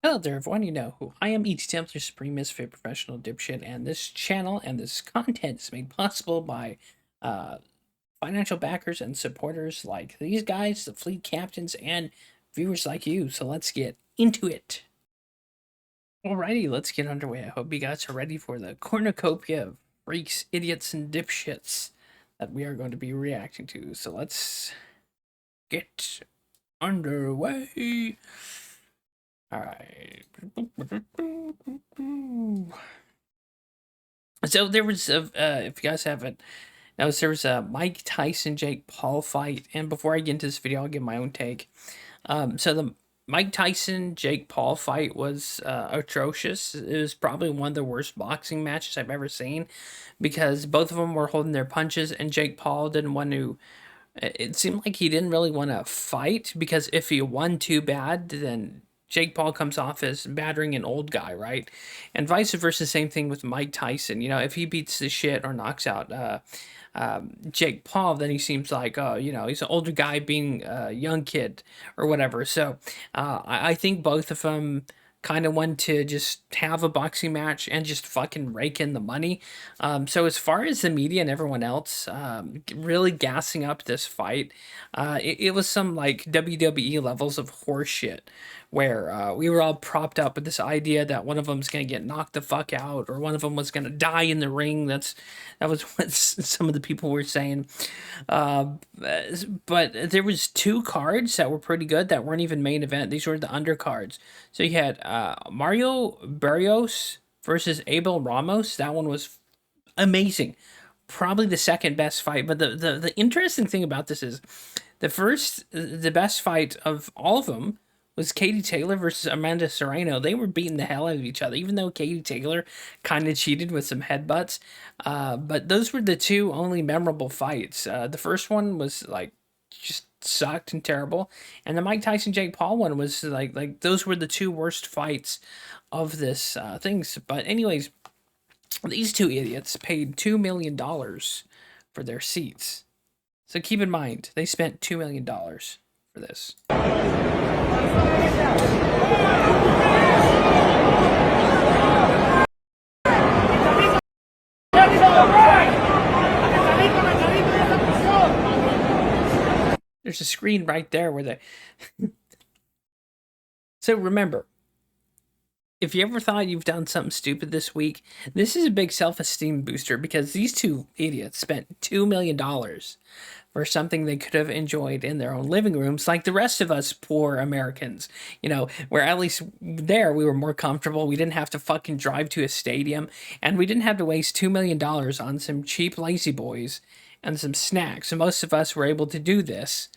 Hello there, everyone. You know who I am, ETTemplar, Supreme Misfit Professional Dipshit, and this channel and this content is made possible by uh, financial backers and supporters like these guys, the fleet captains, and viewers like you. So let's get into it. Alrighty, let's get underway. I hope you guys are ready for the cornucopia of freaks, idiots, and dipshits that we are going to be reacting to. So let's get underway. All right. So there was if you guys haven't noticed, there was a Mike Tyson Jake Paul fight, and before I get into this video, I'll give my own take. So the Mike Tyson Jake Paul fight was atrocious. It was probably one of the worst boxing matches I've ever seen because both of them were holding their punches, and Jake Paul didn't want to. It seemed like he didn't really want to fight because if he won too bad, then Jake Paul comes off as battering an old guy, right? And vice versa, same thing with Mike Tyson. You know, if he beats the shit or knocks out Jake Paul, then he seems like, he's an older guy being a young kid or whatever. So I think both of them kind of want to just have a boxing match and just fucking rake in the money. So as far as the media and everyone else really gassing up this fight, it was some like WWE levels of horseshit where we were all propped up with this idea that one of them's going to get knocked the fuck out or one of them was going to die in the ring. That was what some of the people were saying. But there was two cards that were pretty good that weren't even main event. These were the undercards. So you had Mario Barrios versus Abel Ramos. That one was amazing. Probably the second best fight. But the interesting thing about this is the best fight of all of them was Katie Taylor versus Amanda Serrano. They were beating the hell out of each other, even though Katie Taylor kind of cheated with some headbutts. But those were the two only memorable fights. The first one was like just sucked and terrible, and the Mike Tyson Jake Paul one was like those were the two worst fights of this things. But anyways, these two idiots paid $2 million for their seats. So keep in mind, they spent $2 million for this. There's a screen right there where they... So remember, if you ever thought you've done something stupid this week, this is a big self-esteem booster because these two idiots spent $2 million for something they could have enjoyed in their own living rooms like the rest of us poor Americans, you know, where at least there we were more comfortable. We didn't have to fucking drive to a stadium, and we didn't have to waste $2 million on some cheap lazy boys and some snacks. And most of us were able to do this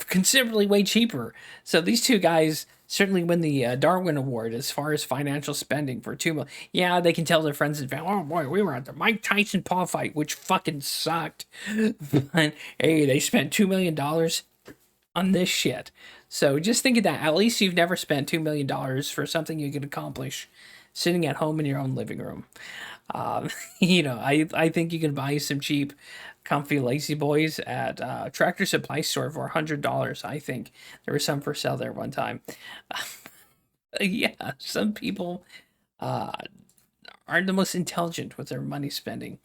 considerably way cheaper. So these two guys certainly win the Darwin Award as far as financial spending for $2 million. Yeah, they can tell their friends and family, oh boy, we were at the Mike Tyson Paul fight, which fucking sucked. But hey, they spent $2 million on this shit. So just think of that. At least you've never spent $2 million for something you could accomplish sitting at home in your own living room. You know, I think you can buy some cheap, comfy lazy boys at Tractor Supply store for $100. I think there was some for sale there one time. Yeah, some people aren't the most intelligent with their money spending.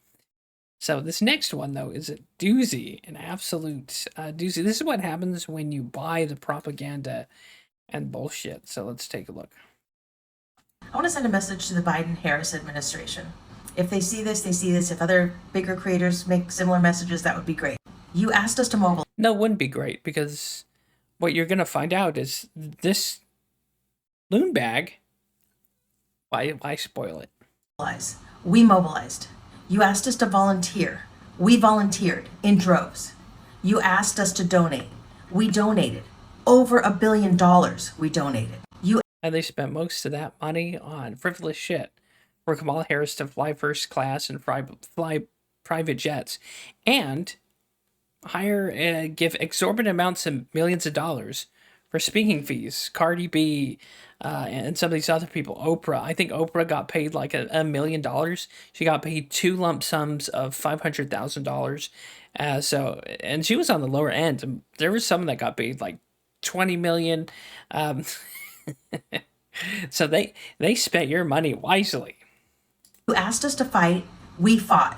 So this next one, though, is a doozy, an absolute doozy. This is what happens when you buy the propaganda and bullshit. So let's take a look. I want to send a message to the Biden-Harris administration. If they see this, they see this. If other bigger creators make similar messages, that would be great. You asked us to mobilize. No, it wouldn't be great because what you're going to find out is this loon bag. Why spoil it? We mobilized. You asked us to volunteer. We volunteered in droves. You asked us to donate. We donated. Over $1 billion we donated. And they spent most of that money on frivolous shit for Kamala Harris to fly first class and fly private jets and give exorbitant amounts of millions of dollars for speaking fees. Cardi B and some of these other people. Oprah. I think Oprah got paid like $1 million. She got paid 2 lump sums of $500,000. And she was on the lower end. There was some that got paid like 20 million. So they spent your money wisely. You asked us to fight, we fought.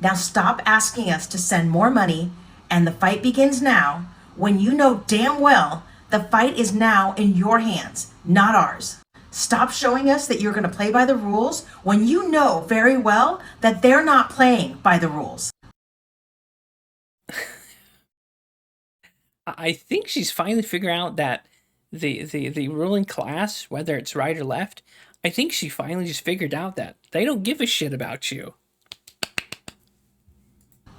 Now stop asking us to send more money, and the fight begins now when you know damn well the fight is now in your hands, not ours. Stop showing us that you're going to play by the rules when you know very well that they're not playing by the rules. I think she's finally figuring out that the ruling class, whether it's right or left, I think she finally just figured out that they don't give a shit about you.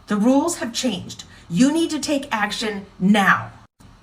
The rules have changed. You need to take action now.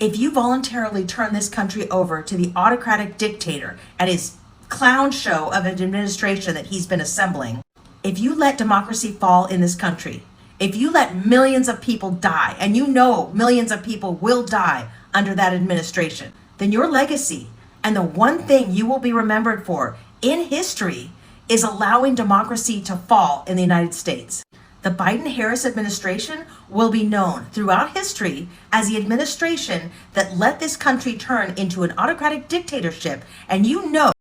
If you voluntarily turn this country over to the autocratic dictator and his clown show of an administration that he's been assembling, if you let democracy fall in this country, if you let millions of people die, and you know millions of people will die under that administration, then your legacy and the one thing you will be remembered for in history is allowing democracy to fall in the United States. The Biden-Harris administration will be known throughout history as the administration that let this country turn into an autocratic dictatorship, and you know.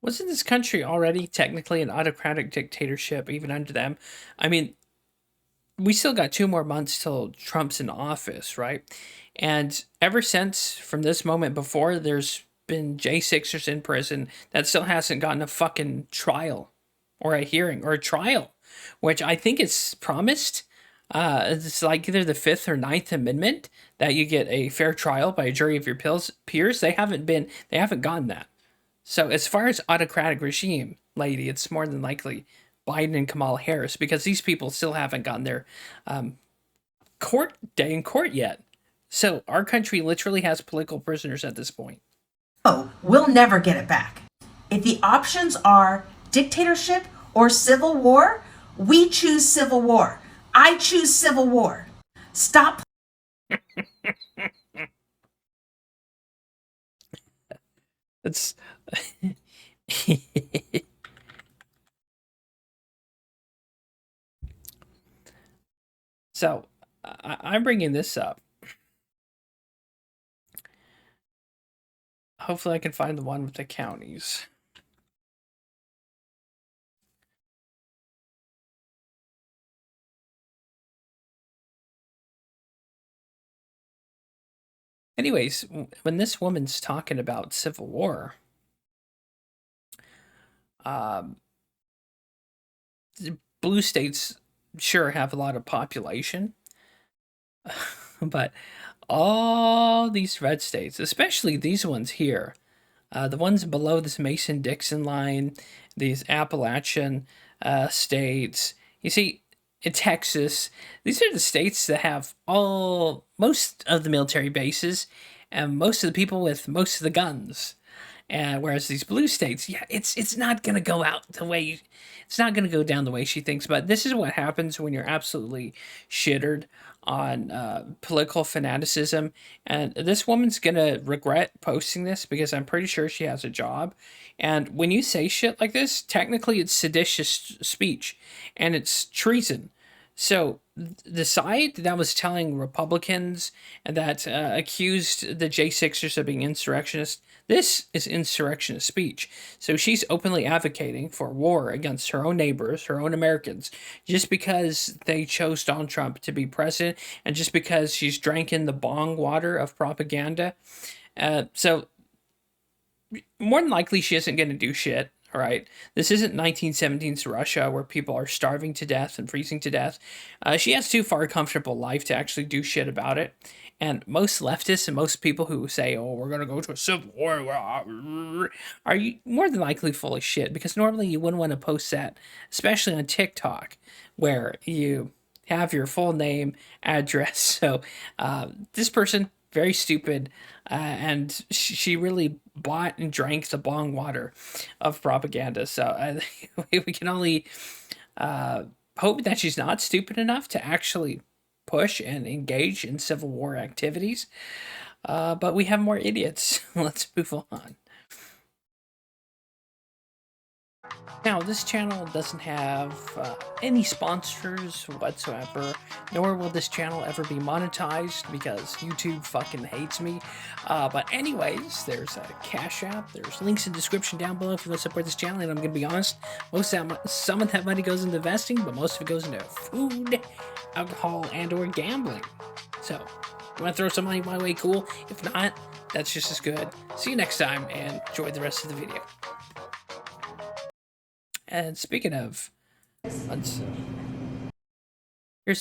Wasn't this country already technically an autocratic dictatorship even under them? I mean, we still got 2 more months till Trump's in office, right? And ever since, from this moment before, there's been J6ers in prison that still hasn't gotten a fucking trial or a hearing or a trial, which I think is promised. It's like either the Fifth or Ninth Amendment that you get a fair trial by a jury of your peers. They haven't gotten that. So as far as autocratic regime, lady, it's more than likely Biden and Kamala Harris because these people still haven't gotten their court day in court yet. So our country literally has political prisoners at this point. Oh, we'll never get it back. If the options are dictatorship or civil war, we choose civil war. I choose civil war. Stop. It's so I'm bringing this up. Hopefully, I can find the one with the counties. Anyways, when this woman's talking about civil war, um, the blue states sure have a lot of population, but all these red states, especially these ones here, the ones below this Mason Dixon line, these Appalachian states, you see, in Texas, these are the states that have most of the military bases and most of the people with most of the guns. And whereas these blue states, yeah, it's not gonna go out the way it's not gonna go down the way she thinks. But this is what happens when you're absolutely shittered on political fanaticism. And this woman's gonna regret posting this because I'm pretty sure she has a job. And when you say shit like this, technically it's seditious speech and it's treason. So the side that was telling Republicans and that accused the J6ers of being insurrectionists, this is insurrectionist speech. So she's openly advocating for war against her own neighbors, her own Americans, just because they chose Donald Trump to be president and just because she's drinking the bong water of propaganda. So more than likely she isn't going to do shit. All right. This isn't 1917's Russia where people are starving to death and freezing to death. She has too far a comfortable life to actually do shit about it. And most leftists and most people who say, oh, we're going to go to a civil war, are you more than likely full of shit because normally you wouldn't want to post that, especially on TikTok where you have your full name, address. So this person, very stupid, and she really bought and drank the bong water of propaganda. So we can only hope that she's not stupid enough to actually push and engage in civil war activities. But we have more idiots. Let's move on. Now, this channel doesn't have any sponsors whatsoever, nor will this channel ever be monetized because YouTube fucking hates me. But anyways, there's a Cash App, there's links in the description down below if you want to support this channel, and I'm going to be honest, some of that money goes into investing, but most of it goes into food, alcohol, and or gambling. So, you want to throw some money my way, cool. If not, that's just as good. See you next time, and enjoy the rest of the video. And speaking of, here's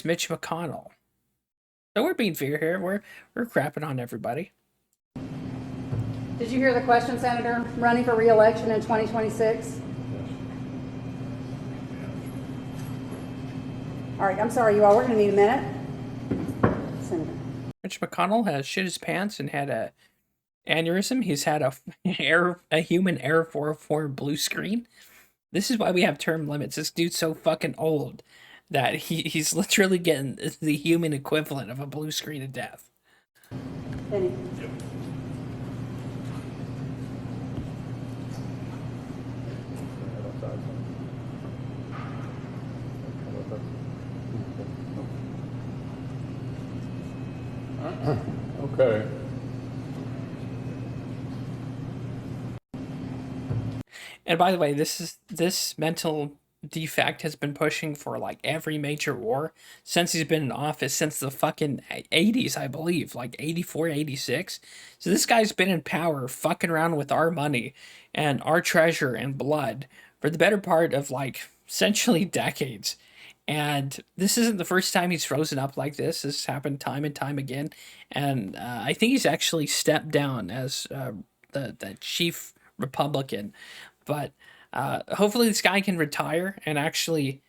Mitch McConnell. So we're being fair here. We're crapping on everybody. Did you hear the question, Senator? Running for re-election in 2026? All right, I'm sorry, you all. We're going to need a minute. Senator. Mitch McConnell has shit his pants and had a aneurysm. He's had a human Air 404 blue screen. This is why we have term limits. This dude's so fucking old that he's literally getting the human equivalent of a blue screen of death. Benny. Yep. Okay. And by the way, this mental defect has been pushing for like every major war since he's been in office, since the fucking 80s, I believe, like 84, 86. So this guy's been in power fucking around with our money and our treasure and blood for the better part of like essentially decades. And this isn't the first time he's frozen up like this. This has happened time and time again. And I think he's actually stepped down as the chief Republican. But hopefully this guy can retire and actually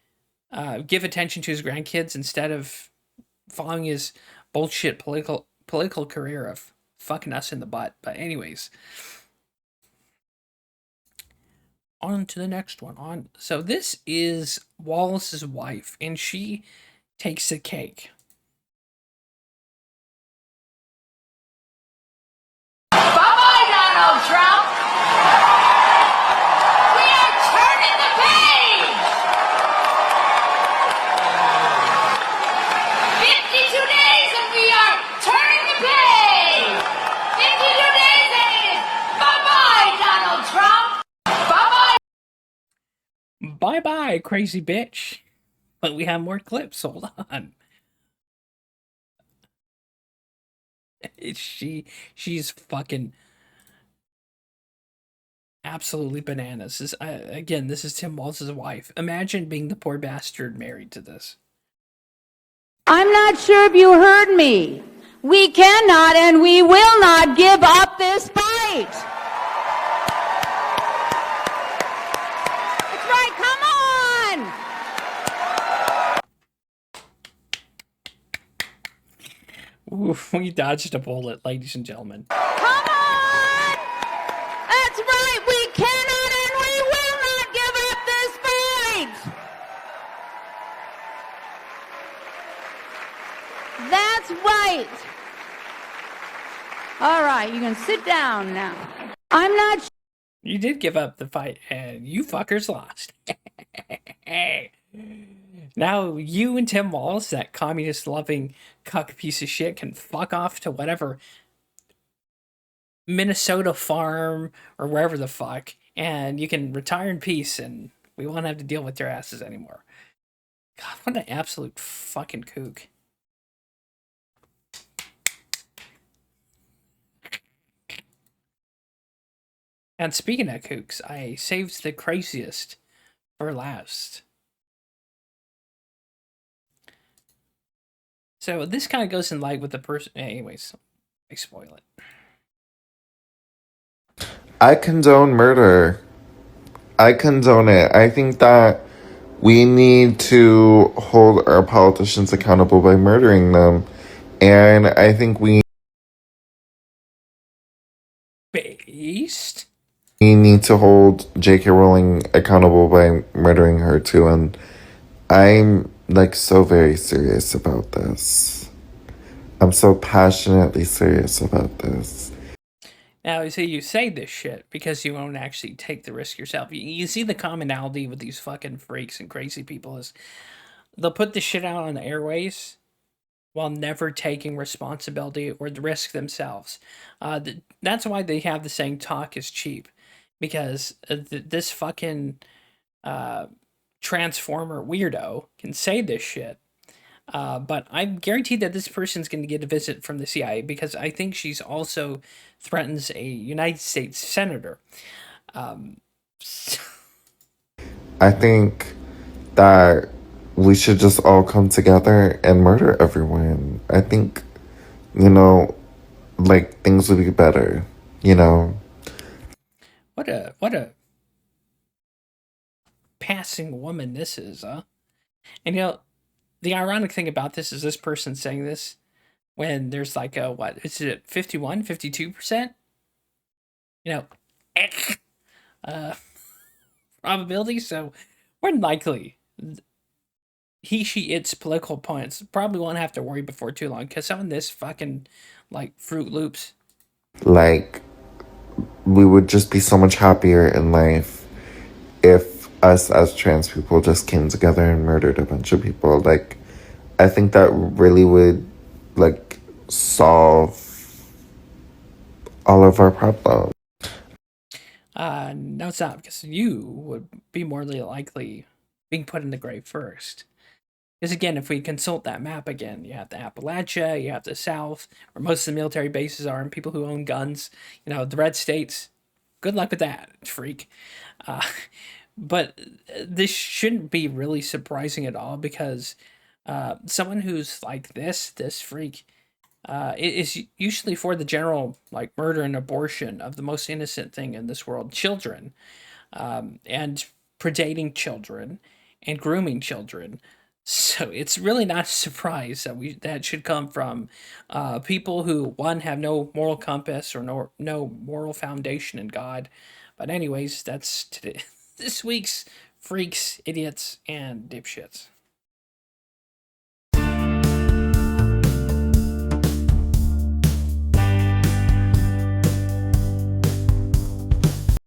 give attention to his grandkids instead of following his bullshit political career of fucking us in the butt. But anyways, on to the next one. So this is Wallace's wife, and she takes the cake. Bye-bye, Donald Trump! We are turning the page! 52 days and we are turning the page! 52 days and it is bye-bye, Donald Trump! Bye-bye! Bye-bye, crazy bitch. But we have more clips. Hold on. She's fucking absolutely bananas. Again, this is Tim Walz's wife. Imagine being the poor bastard married to this. I'm not sure if you heard me. We cannot and we will not give up this fight. That's right, come on! Oof, we dodged a bullet, ladies and gentlemen. Come on! That's right, we cannot and we will not give up this fight! That's right. All right, you can sit down now. I'm not You did give up the fight, and you fuckers lost. Now you and Tim Walz, that communist-loving cuck piece of shit, can fuck off to whatever Minnesota farm or wherever the fuck, and you can retire in peace, and we won't have to deal with your asses anymore. God, what an absolute fucking kook. And speaking of kooks, I saved the craziest for last. So this kind of goes in line with the person. Anyways, I spoil it. I condone murder. I condone it. I think that we need to hold our politicians accountable by murdering them. And I think we Based? need to hold J.K. Rowling accountable by murdering her too. And I'm like so very serious about this. I'm so passionately serious about this. Now, so you say this shit because you won't actually take the risk yourself. You see the commonality with these fucking freaks and crazy people is they'll put the shit out on the airways while never taking responsibility or the risk themselves. That's why they have the saying "talk is cheap," because this fucking uh, transformer weirdo can say this shit. But I'm guaranteed that this person's going to get a visit from the CIA because I think she's also threatens a United States senator. I think that we should just all come together and murder everyone. I think, you know, like things would be better, you know? What a passing woman this is, huh? And the ironic thing about this person saying this when there's like a what is it 51, 52%? You know, uh probability, so more than likely he, she, its political opponents probably won't have to worry before too long because some of this fucking like Fruit Loops. Like, we would just be so much happier in life if us as trans people just came together and murdered a bunch of people. Like, I think that really would, like, solve all of our problems. No, it's not because you would be more likely being put in the grave first. Because again, if we consult that map again, you have the Appalachia, you have the South, where most of the military bases are, and people who own guns. The red states. Good luck with that, freak. Uh, but this shouldn't be really surprising at all because someone who's like this freak, it is usually for the general like murder and abortion of the most innocent thing in this world, children, and predating children and grooming children. So it's really not a surprise that should come from people who one have no moral compass or no moral foundation in God. But anyways, that's today this week's freaks, idiots, and dipshits.